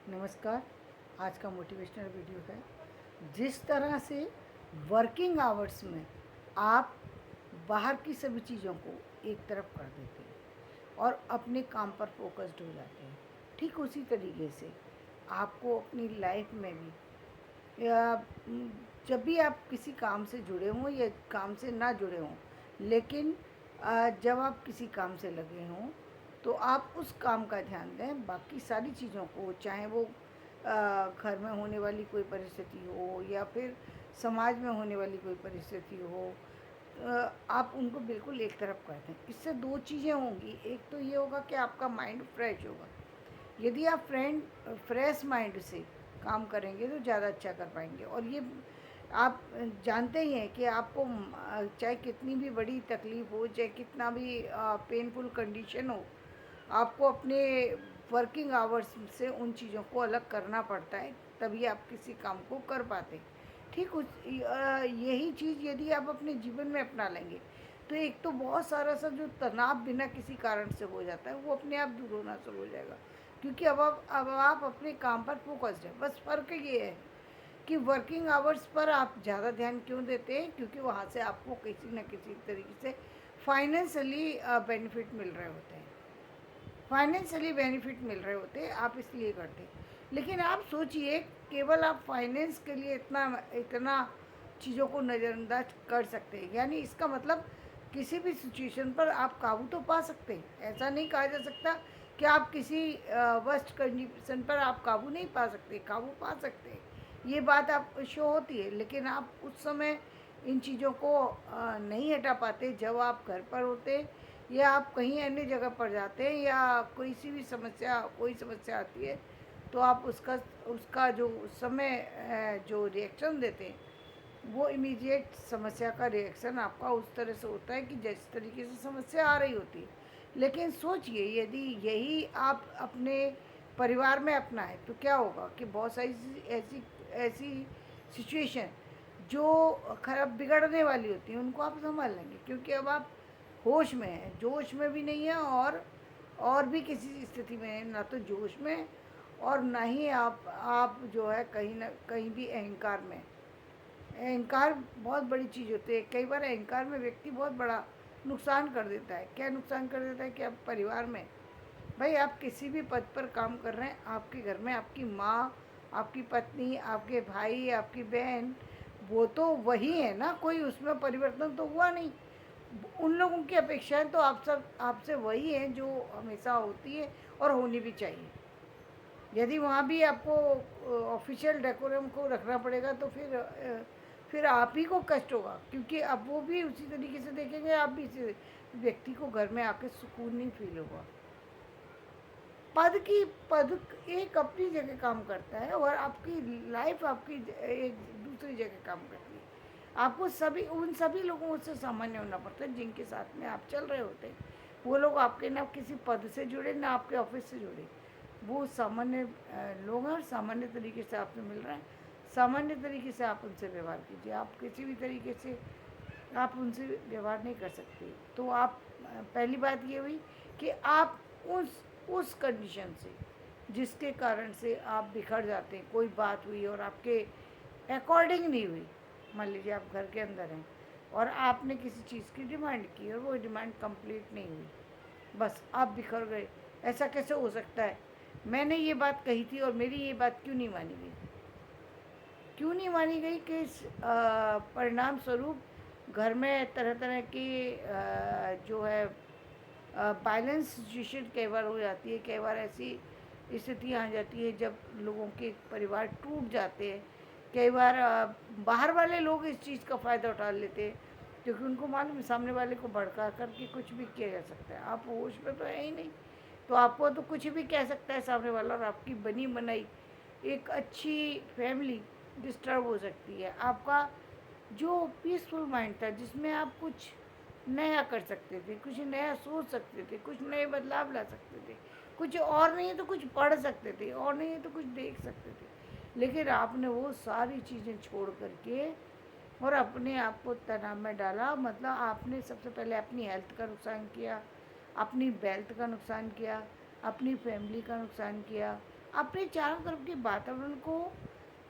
नमस्कार। आज का मोटिवेशनल वीडियो है। जिस तरह से वर्किंग आवर्स में आप बाहर की सभी चीज़ों को एक तरफ कर देते हैं और अपने काम पर फोकस्ड हो जाते हैं, ठीक उसी तरीके से आपको अपनी लाइफ में भी या जब भी आप किसी काम से जुड़े हों या काम से ना जुड़े हों, लेकिन जब आप किसी काम से लगे हों तो आप उस काम का ध्यान दें। बाकी सारी चीज़ों को, चाहे वो घर में होने वाली कोई परिस्थिति हो या फिर समाज में होने वाली कोई परिस्थिति हो, आप उनको बिल्कुल एक तरफ कर दें। इससे दो चीज़ें होंगी। एक तो ये होगा कि आपका माइंड फ्रेश होगा। यदि आप फ्रेश माइंड से काम करेंगे तो ज़्यादा अच्छा कर पाएंगे। और ये आप जानते ही हैं कि आपको चाहे कितनी भी बड़ी तकलीफ़ हो, चाहे कितना भी पेनफुल कंडीशन हो, आपको अपने वर्किंग आवर्स से उन चीज़ों को अलग करना पड़ता है, तभी आप किसी काम को कर पाते। ठीक यही चीज़ यदि आप अपने जीवन में अपना लेंगे तो एक तो बहुत सारा सा जो तनाव बिना किसी कारण से हो जाता है वो अपने आप दूर होना शुरू हो जाएगा, क्योंकि अब आप अपने काम पर फोकस्ड हैं। बस फ़र्क ये है कि वर्किंग आवर्स पर आप ज़्यादा ध्यान क्यों देते हैं, क्योंकि वहाँ से आपको किसी न किसी तरीके से फाइनेंशियली बेनिफिट मिल रहे होते हैं। फाइनेंशियली बेनिफिट मिल रहे होते हैं, आप इसलिए करते हैं। लेकिन आप सोचिए, केवल आप फाइनेंस के लिए इतना इतना चीज़ों को नज़रअंदाज कर सकते हैं, यानी इसका मतलब किसी भी सिचुएशन पर आप काबू तो पा सकते हैं। ऐसा नहीं कहा जा सकता कि आप किसी वर्स्ट कंडीशन पर आप काबू नहीं पा सकते, काबू पा सकते हैं। ये बात आप शो होती है, लेकिन आप उस समय इन चीज़ों को नहीं हटा पाते जब आप घर पर होते या आप कहीं अन्य जगह पर जाते हैं या कोई समस्या आती है, तो आप उसका उसका जो उस समय जो रिएक्शन देते हैं वो इमीडिएट समस्या का रिएक्शन आपका उस तरह से होता है कि जिस तरीके से समस्या आ रही होती है। लेकिन सोचिए, यदि यही आप अपने परिवार में अपनाएं तो क्या होगा कि बहुत सारी ऐसी ऐसी सिचुएशन जो खराब बिगड़ने वाली होती हैं उनको आप संभाल लेंगे, क्योंकि अब आप होश में है, जोश में भी नहीं है और भी किसी स्थिति में है, ना तो जोश में और ना ही आप जो है कहीं ना कहीं भी अहंकार में। अहंकार बहुत बड़ी चीज़ होती है। कई बार अहंकार में व्यक्ति बहुत बड़ा नुकसान कर देता है। क्या नुकसान कर देता है कि आप परिवार में, भाई आप किसी भी पद पर काम कर रहे हैं, आपके घर में आपकी माँ, आपकी पत्नी, आपके भाई, आपकी बहन, वो तो वही है ना, कोई उसमें परिवर्तन तो हुआ नहीं। उन लोगों की अपेक्षाएं तो आपसे वही हैं जो हमेशा होती है और होनी भी चाहिए। यदि वहाँ भी आपको ऑफिशियल डेकोरम को रखना पड़ेगा तो फिर आप ही को कष्ट होगा, क्योंकि अब वो भी उसी तरीके से देखेंगे, आप भी व्यक्ति को घर में आके सुकून नहीं फील होगा। पद एक अपनी जगह काम करता है और आपकी लाइफ आपकी एक दूसरी जगह काम करती है। आपको उन सभी लोगों से सामान्य होना पड़ता है जिनके साथ में आप चल रहे होते हैं। वो लोग आपके ना किसी पद से जुड़े ना आपके ऑफिस से जुड़े, वो सामान्य लोग हैं और सामान्य तरीके से आपसे मिल रहे हैं। सामान्य तरीके से आप उनसे व्यवहार कीजिए। आप किसी भी तरीके से आप उनसे व्यवहार नहीं कर सकते। तो आप पहली बात ये हुई कि आप उस कंडीशन से जिसके कारण से आप बिखर जाते हैं, कोई बात हुई और आपके अकॉर्डिंग नहीं हुई। मान लीजिए आप घर के अंदर हैं और आपने किसी चीज़ की डिमांड की और वो डिमांड कंप्लीट नहीं हुई, बस आप बिखर गए। ऐसा कैसे हो सकता है? मैंने ये बात कही थी और मेरी ये बात क्यों नहीं मानी गई? क्यों नहीं मानी गई कि इस परिणाम स्वरूप घर में तरह तरह की जो है बैलेंस सिचुएशन कई बार हो जाती है। कई बार ऐसी स्थिति आ जाती है जब लोगों के परिवार टूट जाते हैं। कई बार बाहर वाले लोग इस चीज़ का फ़ायदा उठा लेते हैं, क्योंकि उनको मालूम है सामने वाले को भड़का करके कुछ भी किया जा सकता है। आप होश में तो है ही नहीं, तो आपको तो कुछ भी कह सकता है सामने वाला और आपकी बनी बनाई एक अच्छी फैमिली डिस्टर्ब हो सकती है। आपका जो पीसफुल माइंड था जिसमें आप कुछ नया कर सकते थे, कुछ नया सोच सकते थे, कुछ नए बदलाव ला सकते थे, कुछ और नहीं है तो कुछ पढ़ सकते थे, और नहीं है तो कुछ देख सकते थे, लेकिन आपने वो सारी चीज़ें छोड़ करके और अपने आप को तनाव में डाला। मतलब आपने सबसे पहले अपनी हेल्थ का नुकसान किया, अपनी वेल्थ का नुकसान किया, अपनी फैमिली का नुकसान किया, अपने चारों तरफ के वातावरण को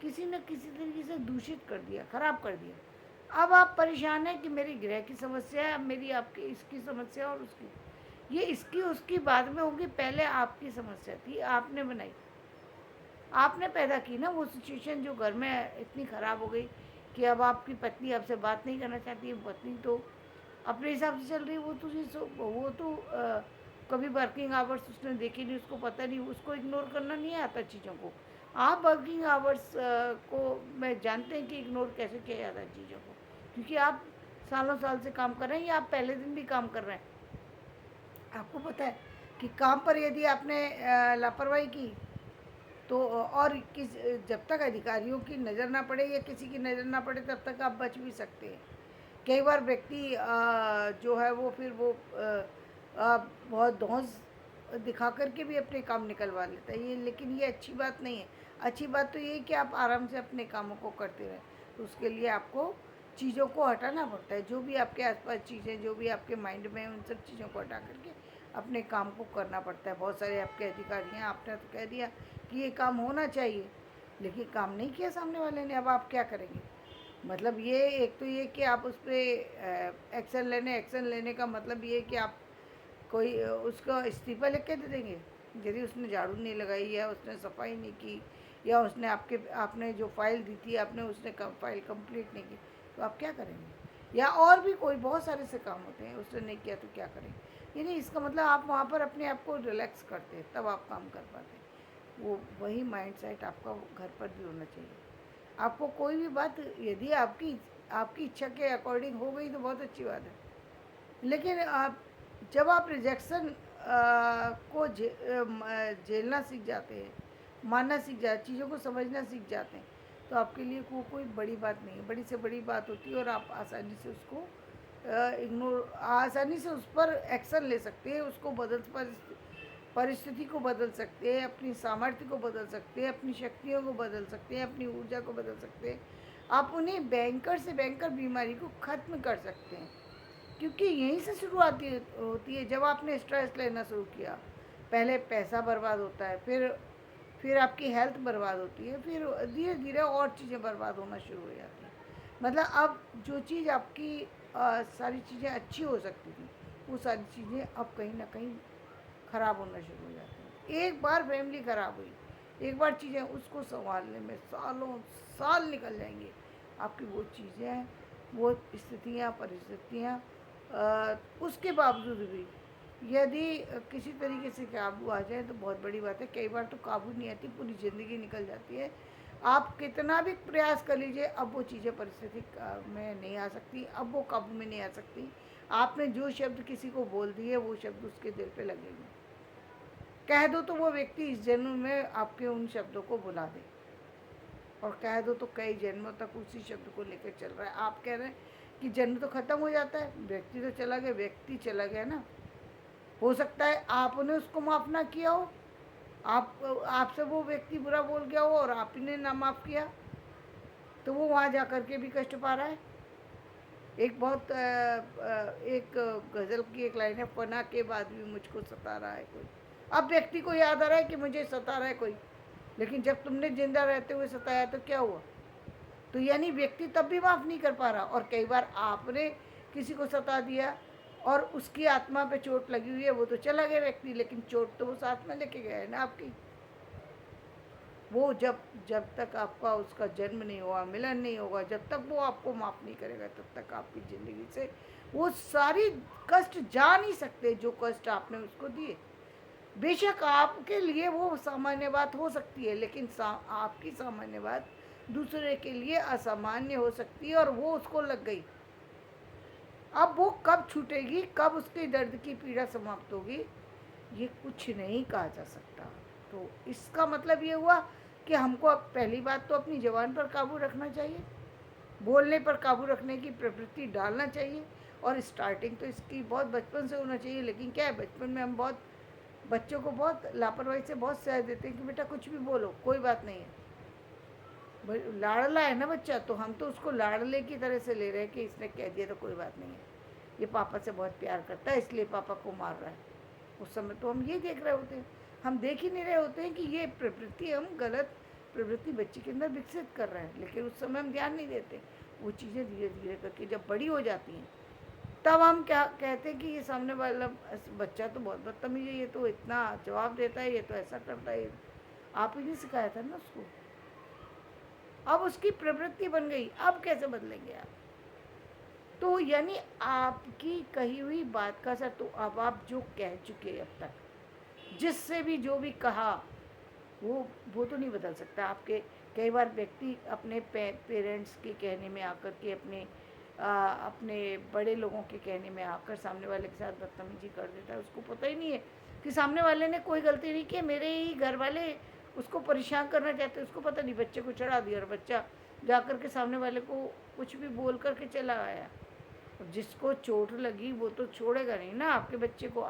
किसी न किसी तरीके से दूषित कर दिया, खराब कर दिया। अब आप परेशान हैं कि मेरी गृह की समस्या है, अब मेरी आपकी इसकी समस्या और उसकी, ये इसकी उसकी बाद में होगी, पहले आपकी समस्या थी, आपने बनाई, आपने पैदा की ना वो सिचुएशन जो घर में इतनी ख़राब हो गई कि अब आपकी पत्नी आपसे बात नहीं करना चाहती है। पत्नी तो अपने हिसाब से चल रही है, वो तो कभी वर्किंग आवर्स उसने देखे नहीं, उसको पता नहीं, उसको इग्नोर करना नहीं आता चीज़ों को। आप वर्किंग आवर्स को मैं जानते हैं कि इग्नोर कैसे किया जाता है चीज़ों को, क्योंकि आप सालों साल से काम कर रहे हैं या आप पहले दिन भी काम कर रहे हैं। आपको पता है कि काम पर यदि आपने लापरवाही की तो और किस जब तक अधिकारियों की नज़र ना पड़े या किसी की नज़र ना पड़े तब तक आप बच भी सकते हैं। कई बार व्यक्ति जो है वो फिर वो बहुत धौंस दिखा करके भी अपने काम निकलवा लेता है, ये लेकिन ये अच्छी बात नहीं है। अच्छी बात तो ये है कि आप आराम से अपने कामों को करते रहें। तो उसके लिए आपको चीज़ों को हटाना पड़ता है, जो भी आपके आसपास चीज़ें जो भी आपके माइंड में हैं उन सब चीज़ों को हटा करके अपने काम को करना पड़ता है। बहुत सारे आपके अधिकारी हैं, आपने तो कह दिया कि ये काम होना चाहिए, लेकिन काम नहीं किया सामने वाले ने, अब आप क्या करेंगे? मतलब ये एक तो ये कि आप उस पर एक्शन लेने का मतलब ये कि आप कोई उसका इस्तीफ़ा लिख के दे देंगे यदि उसने झाड़ू नहीं लगाई या उसने सफाई नहीं की या उसने आपने जो फ़ाइल दी थी आपने उसने फ़ाइल कंप्लीट नहीं की, तो आप क्या करेंगे? या और भी कोई बहुत सारे से काम होते हैं, उसने नहीं किया तो क्या करेंगे? ये नहीं, इसका मतलब आप वहाँ पर अपने आप को रिलैक्स करते हैं, तब आप काम कर पाते हैं। वो वही माइंडसेट आपका घर पर भी होना चाहिए। आपको कोई भी बात यदि आपकी इच्छा के अकॉर्डिंग हो गई तो बहुत अच्छी बात है, लेकिन आप जब आप रिजेक्शन को झेलना सीख जाते हैं, मानना सीख जाते, चीज़ों को समझना सीख जाते हैं, तो आपके लिए कोई बड़ी बात नहीं है, बड़ी से बड़ी बात होती है और आप आसानी से उसको आसानी से उस पर एक्शन ले सकते हैं, उसको परिस्थिति को बदल सकते हैं, अपनी सामर्थ्य को बदल सकते हैं, अपनी शक्तियों को बदल सकते हैं, अपनी ऊर्जा को बदल सकते हैं। आप उन्हें बैंकर से बैंकर बीमारी को ख़त्म कर सकते हैं, क्योंकि यहीं से शुरुआत होती है। जब आपने स्ट्रेस लेना शुरू किया, पहले पैसा बर्बाद होता है, फिर आपकी हेल्थ बर्बाद होती है, फिर धीरे धीरे और चीज़ें बर्बाद होना शुरू हो जाती हैं। मतलब अब जो चीज़ आपकी सारी चीज़ें अच्छी हो सकती थी, वो सारी चीज़ें अब कहीं ना कहीं ख़राब होना शुरू हो जाती हैं। एक बार फैमिली ख़राब हुई, एक बार चीज़ें उसको संभालने में सालों साल निकल जाएंगे। आपकी वो चीज़ें, वो स्थितियाँ, परिस्थितियाँ उसके बावजूद भी यदि किसी तरीके से काबू आ जाए तो बहुत बड़ी बात है। कई बार तो काबू नहीं आती, पूरी ज़िंदगी निकल जाती है। आप कितना भी प्रयास कर लीजिए, अब वो चीज़ें परिस्थिति में नहीं आ सकती, अब वो काबू में नहीं आ सकती। आपने जो शब्द किसी को बोल दिए वो शब्द उसके दिल पे लगेंगे। कह दो तो वो व्यक्ति इस जन्म में आपके उन शब्दों को भुला दे, और कह दो तो कई जन्मों तक उसी शब्द को लेकर चल रहा है। आप कह रहे हैं कि जन्म तो ख़त्म हो जाता है, व्यक्ति तो चला गया, व्यक्ति चला गया ना। हो सकता है आपने उसको माफ़ ना किया हो, आपसे वो व्यक्ति बुरा बोल गया हो और आपने ना माफ़ किया, तो वो वहाँ जा कर के भी कष्ट पा रहा है। एक गज़ल की एक लाइन है, फना के बाद भी मुझको सता रहा है कोई। अब व्यक्ति को याद आ रहा है कि मुझे सता रहा है कोई, लेकिन जब तुमने जिंदा रहते हुए सताया तो क्या हुआ? तो यानी व्यक्ति तब भी माफ़ नहीं कर पा रहा। और कई बार आपने किसी को सता दिया और उसकी आत्मा पे चोट लगी हुई है, वो तो चला गया व्यक्ति, लेकिन चोट तो वो साथ में लेके गया है ना आपकी। वो जब जब तक आपका उसका जन्म नहीं हुआ, मिलन नहीं होगा, जब तक वो आपको माफ़ नहीं करेगा, तब तक आपकी ज़िंदगी से वो सारी कष्ट जा नहीं सकते जो कष्ट आपने उसको दिए। बेशक आपके लिए वो सामान्य बात हो सकती है, लेकिन आपकी सामान्य बात दूसरे के लिए असामान्य हो सकती है, और वो उसको लग गई। अब वो कब छूटेगी, कब उसके दर्द की पीड़ा समाप्त होगी, ये कुछ नहीं कहा जा सकता। तो इसका मतलब ये हुआ कि हमको अब पहली बात तो अपनी ज़बान पर काबू रखना चाहिए, बोलने पर काबू रखने की प्रवृत्ति डालना चाहिए। और स्टार्टिंग तो इसकी बहुत बचपन से होना चाहिए, लेकिन क्या है, बचपन में हम बहुत बच्चों को बहुत लापरवाही से बहुत सह देते हैं कि बेटा कुछ भी बोलो, कोई बात नहीं है। लाड़ला है ना बच्चा, तो हम तो उसको लाड़ले की तरह से ले रहे हैं कि इसने कह दिया तो कोई बात नहीं है, ये पापा से बहुत प्यार करता है इसलिए पापा को मार रहा है। उस समय तो हम ये देख रहे होते हैं। हम देख ही नहीं रहे होते हैं कि ये प्रवृत्ति, हम गलत प्रवृत्ति बच्चे के अंदर विकसित कर रहे हैं, लेकिन उस समय हम ध्यान नहीं देते। वो चीज़ें धीरे धीरे करके जब बड़ी हो जाती हैं, तब हम क्या कहते हैं कि ये सामने वाला बच्चा तो बहुत बदतमीज है, ये तो इतना जवाब देता है, ये तो ऐसा करता है। आप ही ने सिखाया था ना उसको, अब उसकी प्रवृत्ति बन गई, अब कैसे बदलेंगे आप? तो यानी आपकी कही हुई बात का असर, तो अब आप जो कह चुके अब तक, जिससे भी जो भी कहा, वो तो नहीं बदल सकता। आपके कई बार व्यक्ति अपने पेरेंट्स के कहने में आकर के, अपने बड़े लोगों के कहने में आकर सामने वाले के साथ बदतमीजी कर देता है। उसको पता ही नहीं है कि सामने वाले ने कोई गलती नहीं की, मेरे ही घर वाले उसको परेशान करना चाहते। उसको पता नहीं, बच्चे को चढ़ा दिया और बच्चा जा कर के सामने वाले को कुछ भी बोल करके चला आया। जिसको चोट लगी वो तो छोड़ेगा नहीं ना आपके बच्चे को।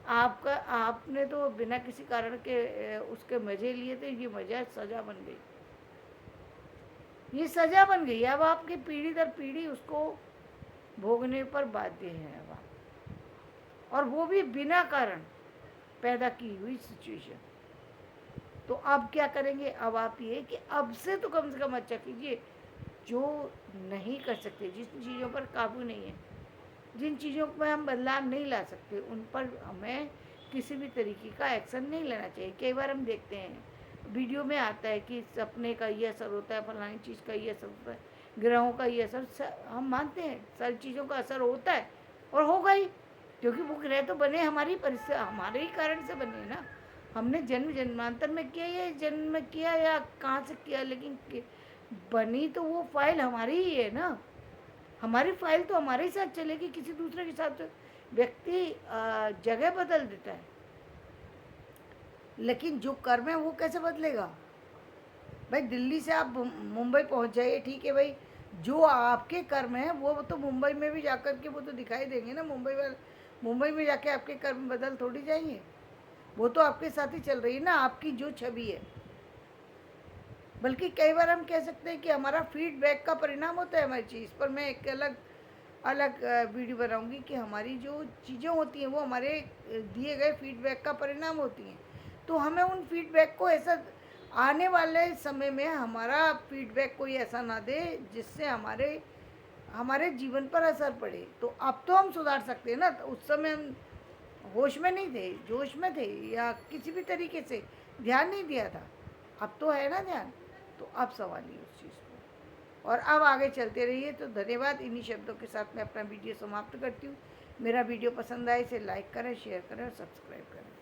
आपने तो बिना किसी कारण के उसके मज़े लिए थे, ये मज़ा सज़ा बन गई, ये सज़ा बन गई। अब आपकी पीढ़ी दर पीढ़ी उसको भोगने पर बाध्य है अब आप, और वो भी बिना कारण पैदा की हुई सिचुएशन। तो अब क्या करेंगे? अब आप ये कि अब से तो कम से कम अच्छा कीजिए। जो नहीं कर सकते, जिन चीज़ों पर काबू नहीं है, जिन चीज़ों में हम बदलाव नहीं ला सकते, उन पर हमें किसी भी तरीके का एक्शन नहीं लेना चाहिए। कई बार हम देखते हैं वीडियो में आता है कि सपने का ये असर होता है, फलानी चीज़ का ये असर होता है, ग्रहों का ये असर। हम मानते हैं सारी चीज़ों का असर होता है, और होगा ही, क्योंकि वो ग्रह तो बने हमारी परिस्थिति, हमारे ही कारण से बने ना। हमने जन्म जन्मांतर में किया, ये जन्म में किया या कहाँ से किया, लेकिन बनी तो वो फाइल हमारी ही है ना। हमारी फाइल तो हमारे ही साथ चलेगी, किसी दूसरे के साथ तो व्यक्ति जगह बदल देता है, लेकिन जो कर्म है वो कैसे बदलेगा? भाई दिल्ली से आप मुंबई पहुंच जाइए, ठीक है भाई, जो आपके कर्म है वो तो मुंबई में भी जाकर के वो तो दिखाई देंगे ना। मुंबई में जाके आपके कर्म बदल थोड़ी जाएंगे, वो तो आपके साथ ही चल रही है ना आपकी जो छवि है। बल्कि कई बार हम कह सकते हैं कि हमारा फीडबैक का परिणाम होता है हमारी चीज़ पर। मैं एक अलग वीडियो बनाऊंगी कि हमारी जो चीज़ें होती हैं वो हमारे दिए गए फीडबैक का परिणाम होती हैं। तो हमें उन फीडबैक को ऐसा, आने वाले समय में हमारा फीडबैक कोई ऐसा ना दे जिससे हमारे जीवन पर असर पड़े। तो अब तो हम सुधार सकते हैं ना। तो उस समय हम होश में नहीं थे, जोश में थे, या किसी भी तरीके से ध्यान नहीं दिया था। अब तो है ना ध्यान, तो अब संभालिए उस चीज़ को और अब आगे चलते रहिए। तो धन्यवाद। इन्हीं शब्दों के साथ मैं अपना वीडियो समाप्त करती हूँ। मेरा वीडियो पसंद आए इसे लाइक करें, शेयर करें और सब्सक्राइब करें।